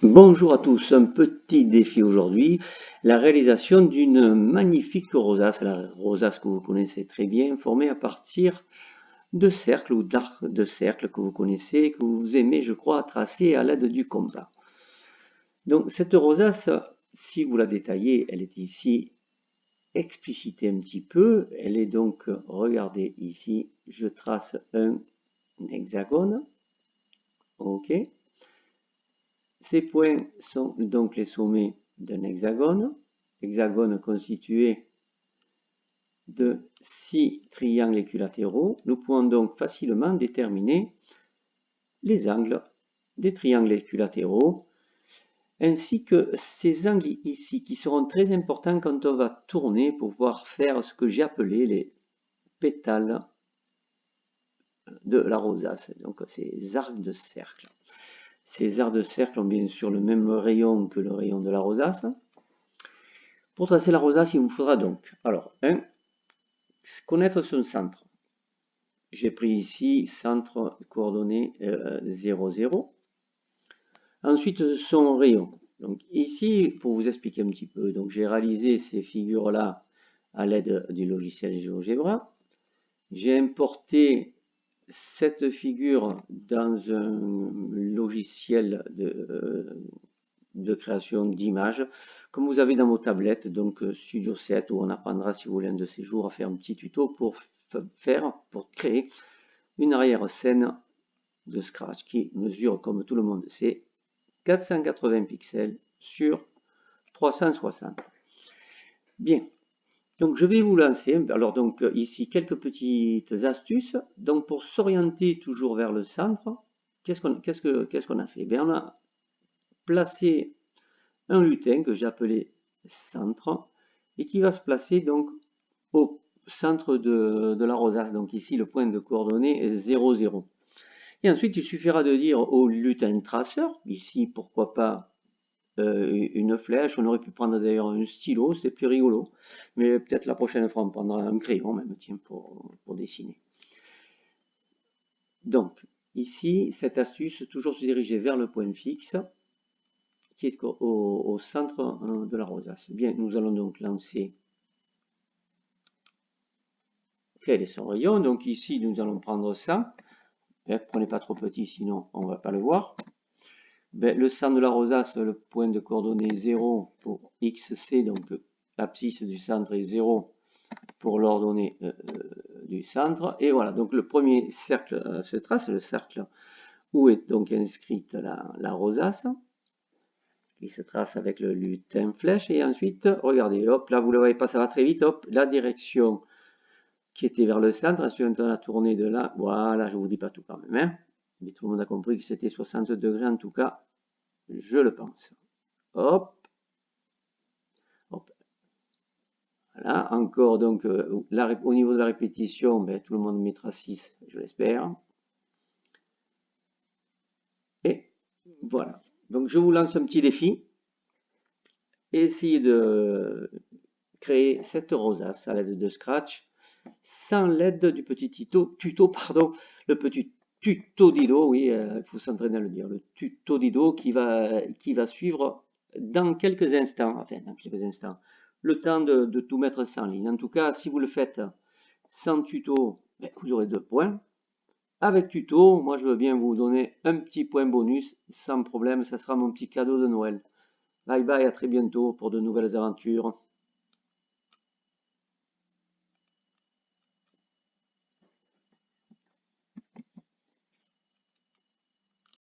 Bonjour à tous, un petit défi aujourd'hui, la réalisation d'une magnifique rosace, la rosace que vous connaissez très bien, formée à partir de cercles ou d'arcs de cercles que vous connaissez, que vous aimez, je crois, tracer à l'aide du compas. Donc cette rosace, si vous la détaillez, elle est ici explicitée un petit peu, elle est donc, regardez ici, je trace un hexagone, ok. Ces points sont donc les sommets d'un hexagone, hexagone constitué de 6 triangles équilatéraux. Nous pouvons donc facilement déterminer les angles des triangles équilatéraux, ainsi que ces angles ici, qui seront très importants quand on va tourner pour pouvoir faire ce que j'ai appelé les pétales de la rosace, donc ces arcs de cercle. Ces arcs de cercle ont bien sûr le même rayon que le rayon de la rosace. Pour tracer la rosace, il vous faudra donc, alors, connaître son centre. J'ai pris ici centre coordonnées 0, 0. Ensuite, son rayon. Donc ici, pour vous expliquer un petit peu, donc j'ai réalisé ces figures-là à l'aide du logiciel GeoGebra. J'ai importé cette figure dans un logiciel de création d'images, comme vous avez dans vos tablettes, donc Studio 7, où on apprendra, si vous voulez, un de ces jours, à faire un petit tuto pour créer une arrière-scène de Scratch qui mesure, comme tout le monde sait, 480 pixels sur 360. Bien, donc je vais vous lancer. Alors donc ici quelques petites astuces. Donc pour s'orienter toujours vers le centre, qu'est-ce qu'on a fait? Bien, on a placé un lutin que j'ai appelé centre et qui va se placer donc au centre de la rosace. Donc ici le point de coordonnée est 0, 0. Et ensuite il suffira de dire au lutin traceur, ici pourquoi pas une flèche, on aurait pu prendre d'ailleurs un stylo, c'est plus rigolo, mais peut-être la prochaine fois on prendra un crayon même, tiens, pour dessiner. Donc ici, cette astuce, toujours se diriger vers le point fixe, qui est au centre de la rosace. Bien, nous allons donc lancer quel est son rayon. Donc ici, nous allons prendre ça. Prenez pas trop petit, sinon on ne va pas le voir. Le centre de la rosace, le point de coordonnée 0 pour XC, donc l'abscisse du centre est 0 pour l'ordonnée du centre. Et voilà, donc le premier cercle se trace, le cercle où est donc inscrite la rosace, qui se trace avec le lutin flèche. Et ensuite, regardez, hop, là vous ne le voyez pas, ça va très vite, hop, la direction qui était vers le centre, ensuite on a tourné de là, voilà, je ne vous dis pas tout quand même, hein, mais tout le monde a compris que c'était 60 degrés en tout cas, je le pense. Hop, hop. Voilà, encore donc au niveau de la répétition, tout le monde mettra 6, je l'espère. Et voilà, donc je vous lance un petit défi. Essayez de créer cette rosace à l'aide de Scratch, sans l'aide du petit tuto, pardon, le petit tuto Dido, oui, il faut s'entraîner à le dire, le tuto Dido qui va suivre dans quelques instants, le temps de tout mettre ça en ligne. En tout cas, si vous le faites sans tuto, vous aurez 2 points. Avec tuto, moi je veux bien vous donner un petit point bonus, sans problème, ça sera mon petit cadeau de Noël. Bye bye, à très bientôt pour de nouvelles aventures.